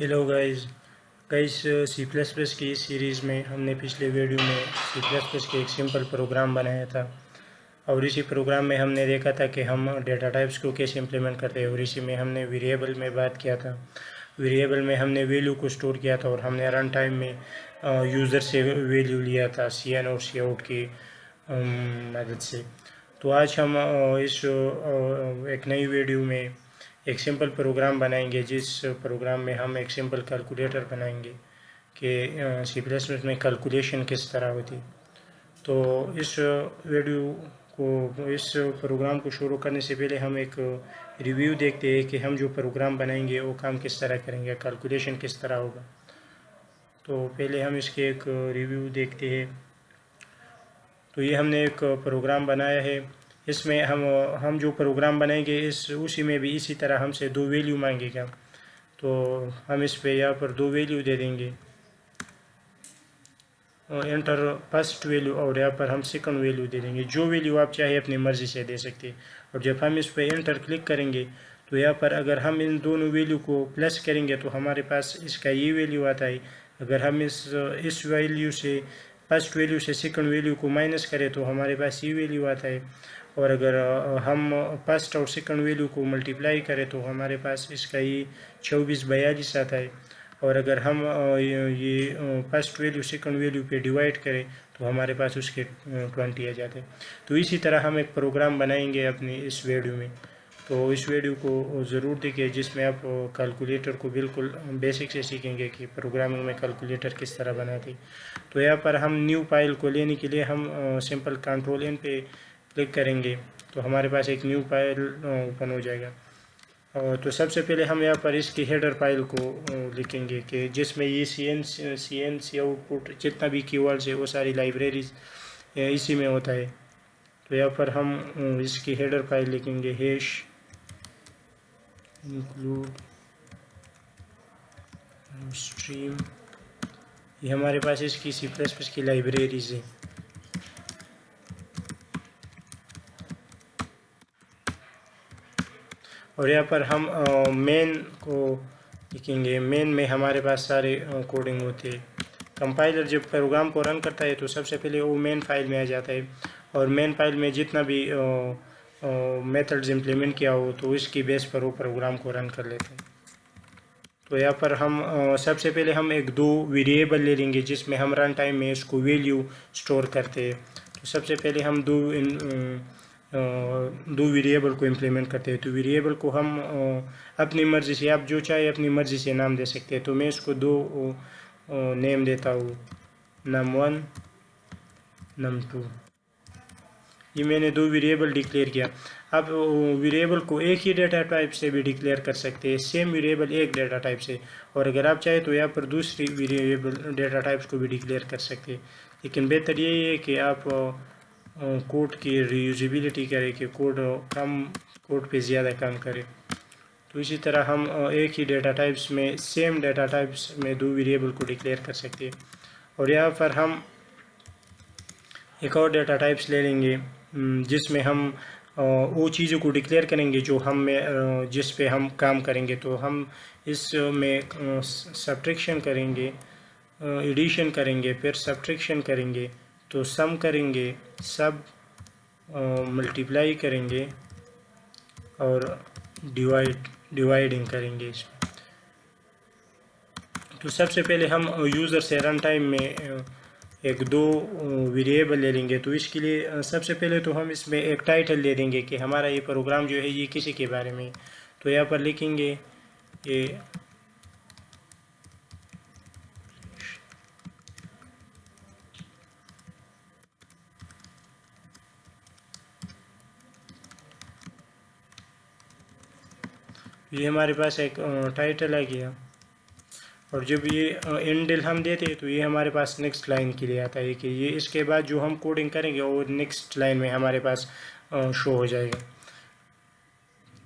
Hello guys guys C plus plus की इस series में हमने पिछले वीडियो में सी प्लस प्लस के एक सिंपल प्रोग्राम बनाया था और इसी प्रोग्राम में हमने देखा था कि हम डेटा टाइप्स को कैसे इम्प्लीमेंट करते हैं। और इसी में हमने वेरिएबल में बात किया था। वेरिएबल में हमने वैल्यू को स्टोर किया था और हमने रन टाइम में यूज़र से वैल्यू लिया था सी एन और सी आउट की मदद से। तो आज हम एक नई वीडियो में एक सिंपल प्रोग्राम बनाएंगे, जिस प्रोग्राम में हम एक सिंपल कैलकुलेटर बनाएंगे कि सी प्लस प्लस में कैलकुलेशन किस तरह होती। तो इस वीडियो को इस प्रोग्राम को शुरू करने से पहले हम एक रिव्यू देखते हैं कि हम जो प्रोग्राम बनाएंगे वो काम किस तरह करेंगे, कैलकुलेशन किस तरह होगा। तो पहले हम इसके एक रिव्यू देखते हैं। तो ये हमने एक प्रोग्राम बनाया है। इसमें हम जो प्रोग्राम बनाएंगे उसी में भी इसी तरह हमसे दो वैल्यू मांगेगा। तो हम इस पे यहाँ पर दो वैल्यू दे देंगे, एंटर फर्स्ट वैल्यू, और यहाँ पर हम सेकंड वैल्यू दे देंगे। जो वैल्यू आप चाहे अपनी मर्ज़ी से दे सकते हैं। और जब हम इस पे एंटर क्लिक करेंगे तो यहाँ पर अगर हम इन दोनों वैल्यू को प्लस करेंगे तो हमारे पास इसका ये वैल्यू आता है। अगर हम इस वैल्यू से फर्स्ट वैल्यू से सेकंड वैल्यू को माइनस करें तो हमारे पास ये वैल्यू आता है। और अगर हम फर्स्ट और सेकंड वैल्यू को मल्टीप्लाई करें तो हमारे पास इसका ये 2442 आता है। और अगर हम ये फर्स्ट वैल्यू सेकंड वैल्यू पे डिवाइड करें तो हमारे पास उसके 20 आ जाते हैं। तो इसी तरह हम एक प्रोग्राम बनाएंगे अपनी इस वीडियो में। तो इस वीडियो को ज़रूर देखिए, जिसमें आप कैलकुलेटर को बिल्कुल बेसिक से सीखेंगे कि प्रोग्रामिंग में कैलकुलेटर किस तरह बनाते। तो यहाँ पर हम न्यू फाइल को लेने के लिए हम सिंपल कंट्रोल एन पे क्लिक करेंगे तो हमारे पास एक न्यू फाइल ओपन हो जाएगा। तो सबसे पहले हम यहाँ पर इसकी हेडर फाइल को लिखेंगे कि जिसमें ये सी आउटपुट जितना भी कीवर्ड्स है वो सारी लाइब्रेरीज इसी में होता है। तो यहाँ पर हम इसकी हेडर फाइल लिखेंगे हैश इंक्लूड स्ट्रीम। ये हमारे पास इसकी सी प्लस प्लस की लाइब्रेरीज है। और यहाँ पर हम मेन को लिखेंगे। मेन में हमारे पास सारे कोडिंग होते हैं। कंपाइलर जब प्रोग्राम को रन करता है तो सबसे पहले वो मेन फाइल में आ जाता है और मेन फाइल में जितना भी मेथड्स इम्प्लीमेंट किया हो तो इसकी बेस पर वो प्रोग्राम को रन कर लेते हैं। तो यहाँ पर हम सबसे पहले हम एक दो वेरिएबल ले लेंगे जिसमें हम रन टाइम में इसको वैल्यू स्टोर करते हैं। तो सबसे पहले हम दो वेरिएबल को इम्प्लीमेंट करते हैं। तो वेरिएबल को हम अपनी मर्ज़ी से, आप जो चाहे अपनी मर्ज़ी से नाम दे सकते हैं। तो मैं इसको दो नेम देता हूँ, num1 num2। ये मैंने दो वेरिएबल डिक्लेयर किया। अब वेरिएबल को एक ही डेटा टाइप से भी डिक्लेयर कर सकते हैं, सेम वेरिएबल एक डेटा टाइप से। और अगर आप चाहे तो यहाँ पर दूसरी वेरिएबल डेटा टाइप्स को भी डिक्लेयर कर सकते हैं। लेकिन बेहतर यही है कि आप कोड की रीयूजेबिलिटी करें, कि कोड पे ज़्यादा काम करें। तो इसी तरह हम एक ही डेटा टाइप्स में, सेम डेटा टाइप्स में दो वेरिएबल को डिक्लेयर कर सकते हैं। और यहाँ पर हम एक और डेटा टाइप्स ले लेंगे जिसमें हम वो चीज़ों को डिक्लेयर करेंगे जो हम में जिस पे हम काम करेंगे। तो हम इसमें सब्ट्रैक्शन करेंगे, एडिशन करेंगे, फिर सब्ट्रैक्शन करेंगे, तो सम करेंगे, सब मल्टीप्लाई करेंगे और डिवाइडिंग करेंगे इसमें। तो सबसे पहले हम यूज़र से रन टाइम में एक दो वेरिएबल ले लेंगे। तो इसके लिए सबसे पहले तो हम इसमें एक टाइटल दे देंगे कि हमारा ये प्रोग्राम जो है ये किसी के बारे में। तो यहाँ पर लिखेंगे ये हमारे पास एक टाइटल आ गया। और जब ये एंडल हम देते हैं तो ये हमारे पास नेक्स्ट लाइन के लिए आता है कि ये इसके बाद जो हम कोडिंग करेंगे वो नेक्स्ट लाइन में हमारे पास शो हो जाएगा।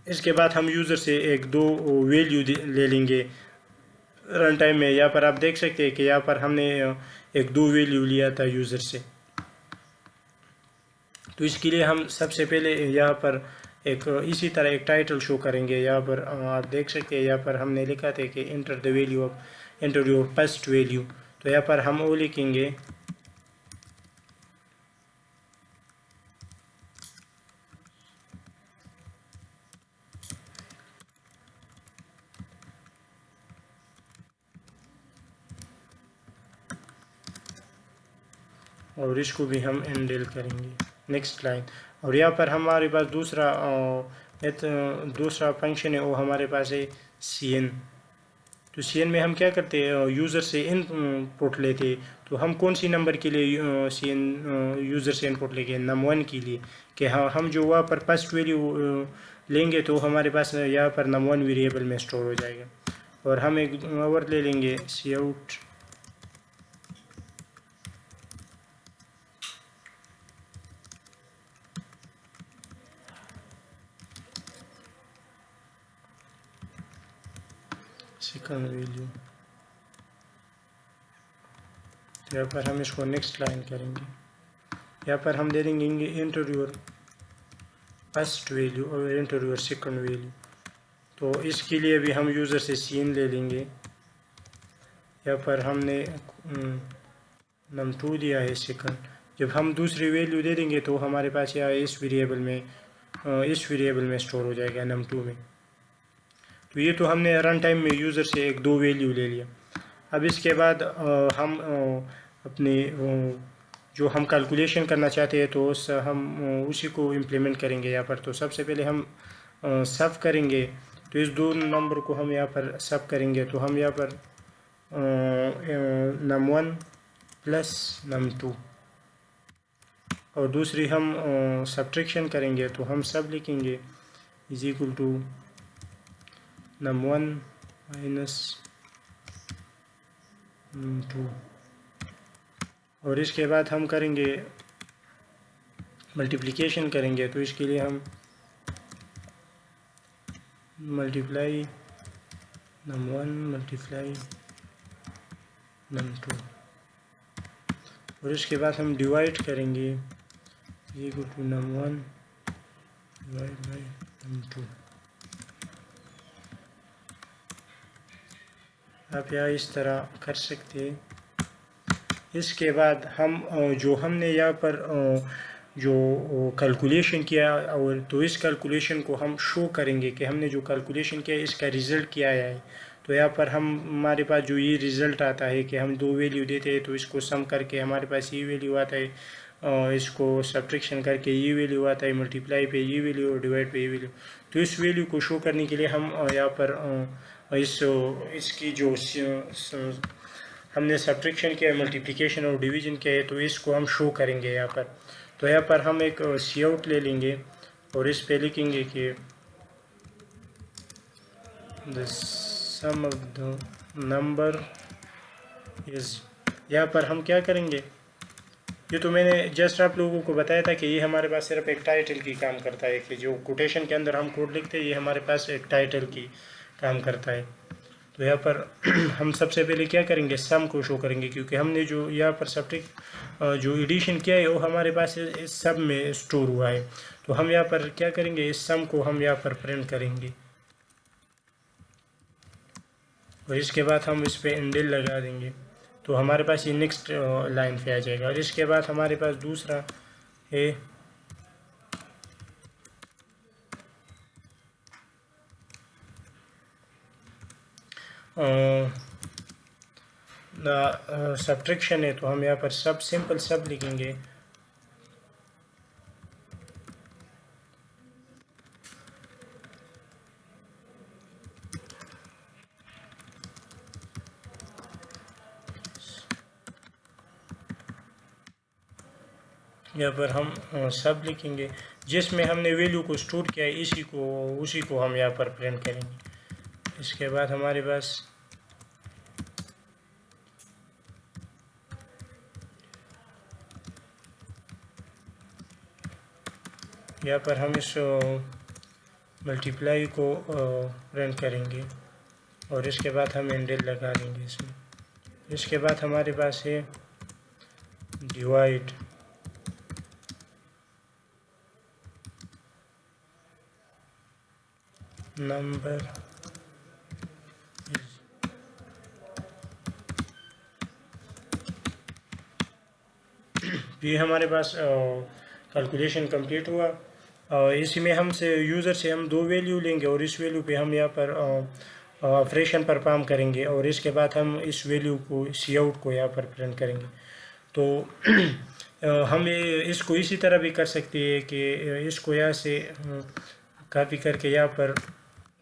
इसके बाद हम यूज़र से एक दो वैल्यू ले लेंगे रन टाइम में। यहाँ पर आप देख सकते हैं कि यहाँ पर हमने एक दो वैल्यू लिया था यूज़र से। तो इसके लिए हम सबसे पहले यहाँ पर एक इसी तरह एक टाइटल शो करेंगे। यहाँ पर आप देख सकते हैं, यहाँ पर हमने लिखा था कि enter the value of inter your first value, तो यहाँ पर हम वो लिखेंगे और इसको भी हम एंडल करेंगे नेक्स्ट लाइन। और यहाँ पर हमारे पास दूसरा फंक्शन है, वो हमारे पास है cn। तो cn में हम क्या करते हैं, यूज़र से इनपुट लेते हैं। तो हम कौन सी नंबर के लिए cn यूज़र से इनपुट लेंगे, num1 के लिए, कि हाँ हम जो वहाँ पर फर्स्ट वैल्यू लेंगे तो हमारे पास यहाँ पर num1 वेरिएबल में स्टोर हो जाएगा। और हम एक और ले लेंगे cout सेकंड वैल्यू। तो यहाँ पर हम इसको नेक्स्ट लाइन करेंगे। यहाँ पर हम दे देंगे इंटर योर फर्स्ट वैल्यू और इंटर योर सेकंड वैल्यू। तो इसके लिए भी हम यूज़र से सीन ले लेंगे। यहाँ पर हमने num2 दिया है सेकंड। जब हम दूसरी वैल्यू दे देंगे तो हमारे पास यहाँ इस वेरिएबल में स्टोर हो जाएगा num2 में। तो ये तो हमने रन टाइम में यूज़र से एक दो वैल्यू ले लिया। अब इसके बाद हम अपने जो हम कैलकुलेशन करना चाहते हैं तो हम उसी को इम्प्लीमेंट करेंगे यहाँ पर। तो सबसे पहले हम सब करेंगे। तो इस दो नंबर को हम यहाँ पर सब करेंगे। तो हम यहाँ पर num1 प्लस num2, और दूसरी हम सब्ट्रैक्शन करेंगे। तो हम सब लिखेंगे is equal to num1 minus num2। और इसके बाद हम करेंगे मल्टीप्लिकेशन करेंगे। तो इसके लिए हम मल्टीप्लाई num1 मल्टीप्लाई num2, और इसके बाद हम डिवाइड करेंगे equal to num1 divide by num2। आप यहाँ इस तरह कर सकते हैं। इसके बाद हम जो हमने यहाँ पर जो कैलकुलेशन किया, और तो इस कैलकुलेशन को हम शो करेंगे कि हमने जो कैलकुलेशन किया इसका रिज़ल्ट क्या आया है। तो यहाँ पर हमारे पास जो ये रिज़ल्ट आता है कि हम दो वैल्यू देते हैं तो इसको सम करके हमारे पास ये वैल्यू आता है, इसको सब्ट्रैक्शन करके ये वैल्यू आता है, मल्टीप्लाई पे ये वैल्यू और डिवाइड पे ये वैल्यू। तो इस वैल्यू को शो करने के लिए हम यहाँ पर इसकी जो हमने सब्ट्रैक्शन किया है, मल्टीप्लिकेशन और डिवीजन किया है, तो इसको हम शो करेंगे यहाँ पर। तो यहाँ पर हम एक काउट ले लेंगे और इस पे लिखेंगे कि the sum of the number is. यहाँ पर हम क्या करेंगे, ये तो मैंने जस्ट आप लोगों को बताया था कि ये हमारे पास सिर्फ एक टाइटल की काम करता है, कि जो कोटेशन के अंदर हम कोड लिखते हैं ये हमारे पास एक टाइटल की काम करता है। तो यहाँ पर हम सबसे पहले क्या करेंगे, सम को शो करेंगे, क्योंकि हमने जो यहाँ पर जो एडिशन किया है वो हमारे पास इस सब में स्टोर हुआ है। तो हम यहाँ पर क्या करेंगे, इस सम को हम यहाँ पर प्रिंट करेंगे और इसके बाद हम इस पर इंडेल लगा देंगे। तो हमारे पास ये नेक्स्ट लाइन पे आ जाएगा। और इसके बाद हमारे पास दूसरा है सब्ट्रैक्शन है। तो हम यहाँ पर सब सिंपल सब लिखेंगे। यहाँ पर हम सब लिखेंगे, जिसमें हमने वैल्यू को स्टोर किया है उसी को हम यहाँ पर प्रिंट करेंगे। इसके बाद हमारे पास यहाँ पर हम इस मल्टीप्लाई को प्रिंट करेंगे और इसके बाद हम एंडल लगा देंगे इसमें। इसके बाद हमारे पास है डिवाइड। नंबर ये हमारे पास कैलकुलेशन कंप्लीट हुआ। इसी में हमसे यूज़र से हम दो वैल्यू लेंगे और इस वैल्यू पे हम यहाँ पर ऑपरेशन परफॉर्म करेंगे और इसके बाद हम इस वैल्यू को सी आउट को यहाँ पर प्रिंट करेंगे। तो हम इसको इसी तरह भी कर सकते हैं कि इसको यहाँ से कॉपी करके यहाँ पर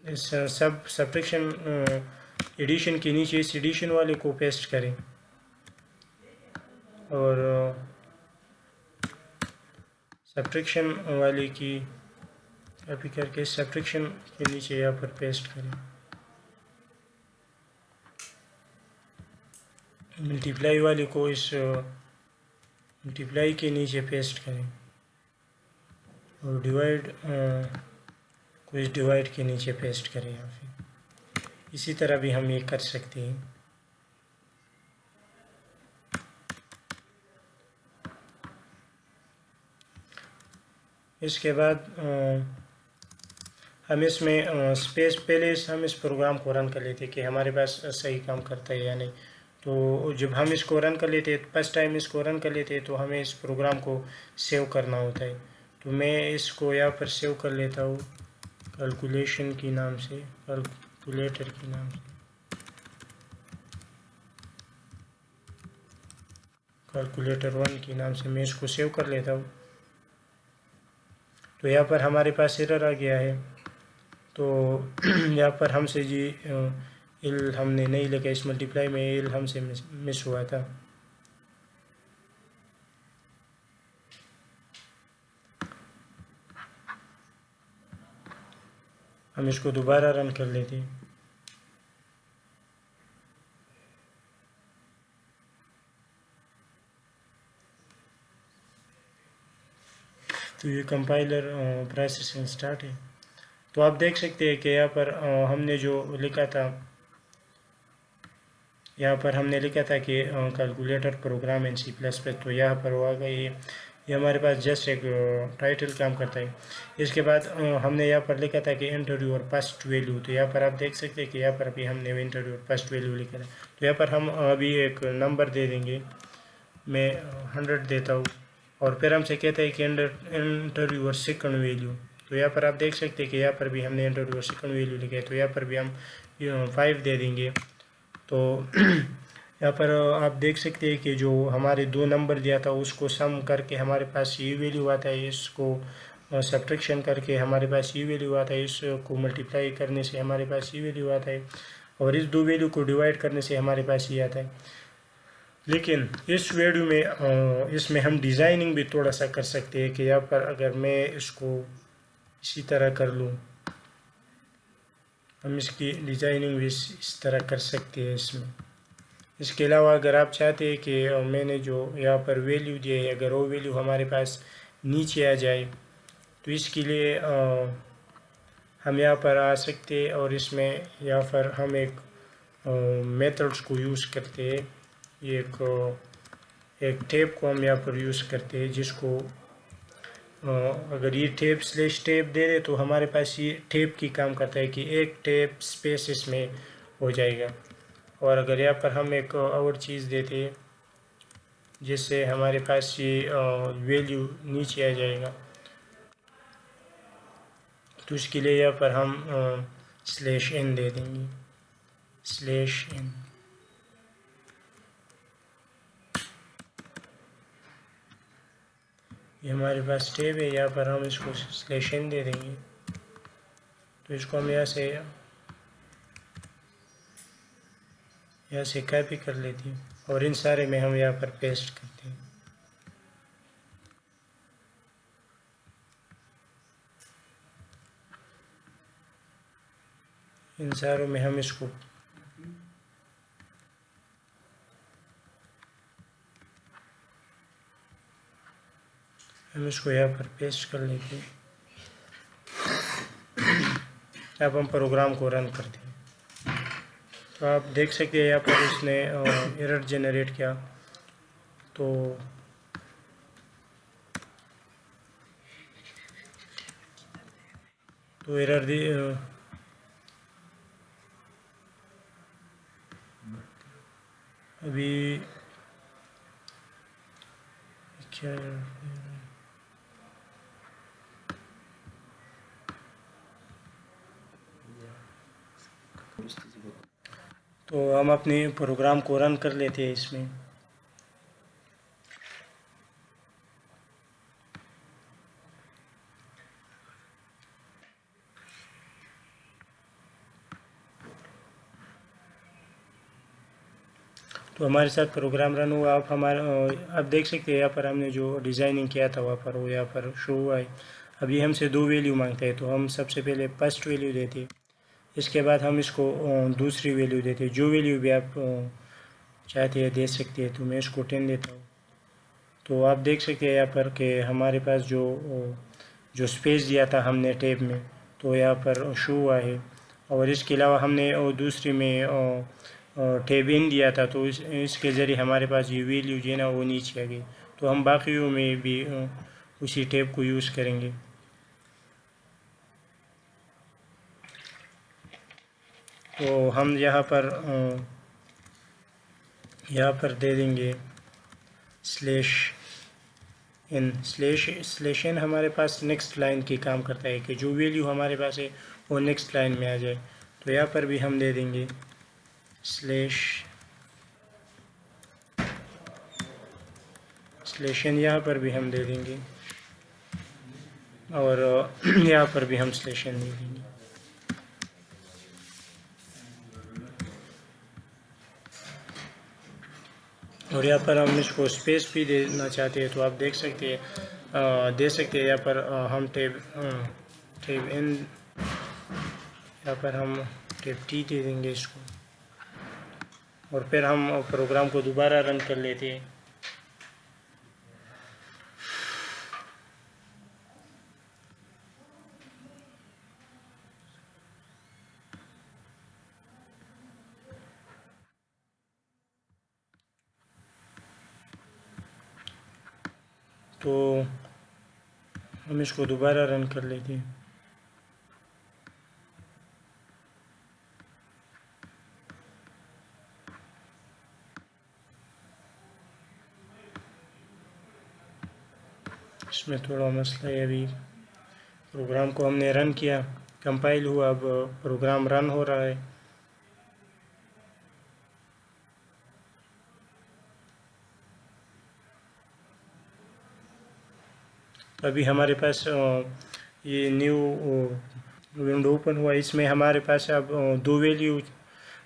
इस सब सब्ट्रैक्शन एडिशन के नीचे इस एडिशन वाले को पेस्ट करें और सब्ट्रैक्शन वाले की कॉपी करके सब्ट्रैक्शन के नीचे यहाँ पर पेस्ट करें। मल्टीप्लाई वाले को इस मल्टीप्लाई के नीचे पेस्ट करें और डिवाइड को इस डिवाइड के नीचे पेस्ट करें। यहाँ पे इसी तरह भी हम ये कर सकते हैं। इसके बाद हम इसमें स्पेस पहले हम इस प्रोग्राम को रन कर लेते कि हमारे पास सही काम करता है या नहीं। तो जब हम इसको रन कर लेते फर्स्ट टाइम इसको रन कर लेते तो हमें इस प्रोग्राम को सेव करना होता है। तो मैं इसको यहाँ पर सेव कर लेता हूँ कैलकुलेशन के नाम से, कैलकुलेटर के नाम से, कैलकुलेटर 1 के नाम से मैं इसको सेव कर लेता हूँ। तो यहाँ पर हमारे पास एरर आ गया है। तो यहाँ पर हमसे जी एल हमने नहीं लिखा, इस मल्टीप्लाई में एल हमसे मिस हुआ था। हम इसको दोबारा रन कर लेते हैं। तो ये कंपाइलर प्रोसेसिंग स्टार्ट है। तो आप देख सकते हैं कि यहाँ पर हमने जो लिखा था, यहाँ पर हमने लिखा था कि कैलकुलेटर प्रोग्राम इन C++, तो यहाँ पर वो आ गई। ये हमारे पास जस्ट एक टाइटल काम करता है। इसके बाद हमने यहाँ पर लिखा था कि एंटर योर फर्स्ट वैल्यू। तो यहाँ पर आप देख सकते हैं कि यहाँ पर अभी हमने एंटर योर फर्स्ट वैल्यू लिखा था। तो यहाँ पर हम अभी एक नंबर दे देंगे, मैं 100 देता हूँ और फिर हमसे कहता है कि एंटर योर सेकंड वैल्यू। तो यहाँ पर आप देख सकते हैं कि यहाँ पर भी हमने एंटर योर सेकंड वैल्यू लिखा है। तो यहाँ पर भी हम 5 दे देंगे। तो यहाँ पर आप देख सकते हैं कि जो हमारे दो नंबर दिया था उसको सम करके हमारे पास ये वैल्यू आता है, इसको सब्ट्रैक्शन करके हमारे पास ये वैल्यू आता है, इसको मल्टीप्लाई करने से हमारे पास ये वैल्यू आता है और इस दो वैल्यू को डिवाइड करने से हमारे पास ये आता है। लेकिन इस वीडियो में इसमें हम डिज़ाइनिंग भी थोड़ा सा कर सकते हैं कि यहाँ पर अगर मैं इसको इसी तरह कर लूँ, हम इसकी डिज़ाइनिंग भी इस तरह कर सकते हैं इसमें। इसके अलावा अगर आप चाहते हैं कि मैंने जो यहाँ पर वैल्यू दिए है अगर वो वैल्यू हमारे पास नीचे आ जाए, तो इसके लिए हम यहाँ पर आ सकते हैं और इसमें यहाँ पर हम एक मेथड्स को यूज़ करते हैं। एक टेप को हम यहाँ पर यूज़ करते हैं, जिसको अगर ये टेप स्लैश टेप दे दे तो हमारे पास ये टेप की काम करता है कि एक टेप स्पेस इसमें हो जाएगा। और अगर यहाँ पर हम एक और चीज़ देते हैं जिससे हमारे पास ये वैल्यू नीचे आ जाएगा, तो उसके लिए यहाँ पर हम स्लैश एन दे देंगे, स्लैश एन। ये हमारे पास टेब है, यहाँ पर हम इसको स्लैश एन दे देंगे। तो इसको हम यहाँ से कॉपी कर लेते हैं और इन सारे में हम यहाँ पर पेस्ट करते हैं। इन सारों में हम इसको यहाँ पर पेस्ट कर लेते हैं। अब हम प्रोग्राम को रन करते हैं। तो आप देख सकते हैं यहाँ पर इसने एरर जनरेट किया। तो एरर अभी क्या, तो हम अपने प्रोग्राम को रन कर लेते हैं इसमें। तो हमारे साथ प्रोग्राम रन हुआ। आप देख सकते हैं यहाँ पर हमने जो डिज़ाइनिंग किया था वहाँ पर वो यहाँ पर शो हुआ है। अभी हमसे दो वैल्यू मांगता है, तो हम सबसे पहले फर्स्ट वैल्यू देते हैं, इसके बाद हम इसको दूसरी वैल्यू देते हैं। जो वैल्यू भी आप चाहते हैं दे सकते हैं। तो मैं इसको 10 देता हूँ। तो आप देख सकते हैं यहाँ पर कि हमारे पास जो स्पेस दिया था हमने टैब में, तो यहाँ पर शो हुआ है। और इसके अलावा हमने दूसरी में टैब इन दिया था, तो इसके ज़रिए हमारे पास ये वैल्यू जो है ना वो नीचे आ गई। तो हम बाकियों में भी उसी टैब को यूज़ करेंगे। तो हम यहाँ पर दे देंगे स्लैश इन हमारे पास नेक्स्ट लाइन की काम करता है कि जो वैल्यू हमारे पास है वो नेक्स्ट लाइन में आ जाए। तो यहाँ पर भी हम दे देंगे स्लैश इन, यहाँ पर भी हम दे देंगे, और यहाँ पर भी हम स्लैश इन दे देंगे। और यहाँ पर हम इसको स्पेस भी देना चाहते हैं, तो आप देख सकते हैं दे सकते हैं। यहाँ पर हम टैब इन, यहाँ पर हम टैब टी दे देंगे इसको, और फिर हम प्रोग्राम को दोबारा रन कर लेते हैं। तो हम इसको दोबारा रन कर लेते हैं। इसमें थोड़ा मसला है। अभी प्रोग्राम को हमने रन किया, कंपाइल हुआ, अब प्रोग्राम रन हो रहा है। अभी हमारे पास ये न्यू विंडो ओपन हुआ। इसमें हमारे पास अब दो वैल्यू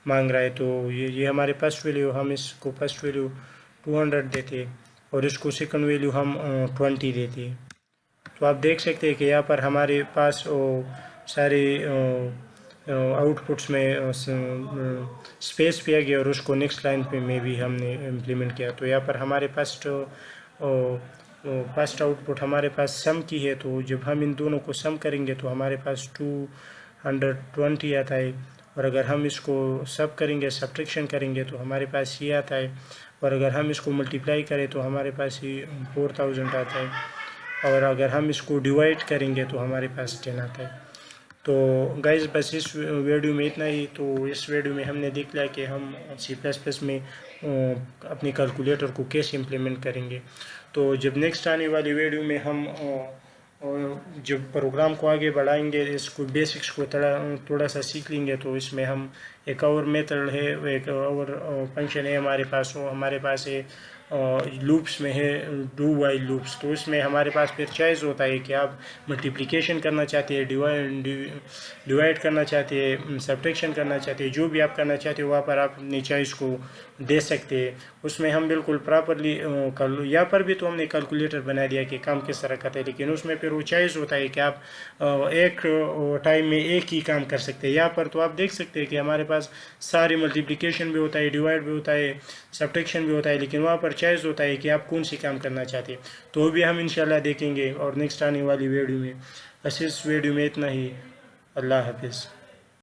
मांग रहा है। तो ये हमारे फर्स्ट वैल्यू, हम इसको फर्स्ट वैल्यू 200 देते और इसको सेकंड वैल्यू हम 20 देते। तो आप देख सकते हैं कि यहाँ पर हमारे पास सारे आउटपुट्स में स्पेस भी आ गया, और उसको नेक्स्ट लाइन पे में भी हमने इम्प्लीमेंट किया। तो यहाँ पर हमारे पास फर्स्ट आउटपुट हमारे पास सम की है। तो जब हम इन दोनों को सम करेंगे तो हमारे पास 220 आता है। और अगर हम इसको सब करेंगे, सब्ट्रैक्शन करेंगे, तो हमारे पास ये आता है। और अगर हम इसको मल्टीप्लाई करें तो हमारे पास ये 4000 आता है। और अगर हम इसको डिवाइड करेंगे तो हमारे पास 10 आता है। तो गाइस बस इस वीडियो में इतना ही। तो इस वीडियो में हमने देख लिया कि हम C++ में अपनी कैलकुलेटर को कैसे इम्प्लीमेंट करेंगे। तो जब नेक्स्ट आने वाली वीडियो में हम जब प्रोग्राम को आगे बढ़ाएंगे, इसको बेसिक्स को थोड़ा सा सीख लेंगे, तो इसमें हम एक और मेथड है, एक और फंक्शन है हमारे पास, वो हमारे पास है लूप्स में है डू वाइल लूप्स। तो इसमें हमारे पास फिर चॉइस होता है कि आप मल्टीप्लिकेशन करना चाहते हैं, डिवाइड करना चाहते हैं, सब्ट्रैक्शन करना चाहते हैं, जो भी आप करना चाहते हो वहाँ पर आप अपनी चॉइस को दे सकते हैं। उसमें हम बिल्कुल प्रॉपरली यहाँ पर भी तो हमने कैलकुलेटर बना दिया कि काम किस तरह करते हैं, लेकिन उसमें फिर वो चॉइस होता है कि आप एक टाइम में एक ही काम कर सकते हैं। यहाँ पर तो आप देख सकते हैं कि हमारे पास सारी मल्टीप्लिकेशन भी होता है, डिवाइड भी होता है, सब्ट्रैक्शन भी होता है, लेकिन वहाँ पर चॉइस होता है कि आप कौन सी काम करना चाहते हैं। तो वो भी हम इंशाल्लाह देखेंगे और नेक्स्ट आने वाली वीडियो में। बस इस वीडियो में इतना ही। अल्लाह हाफिज़।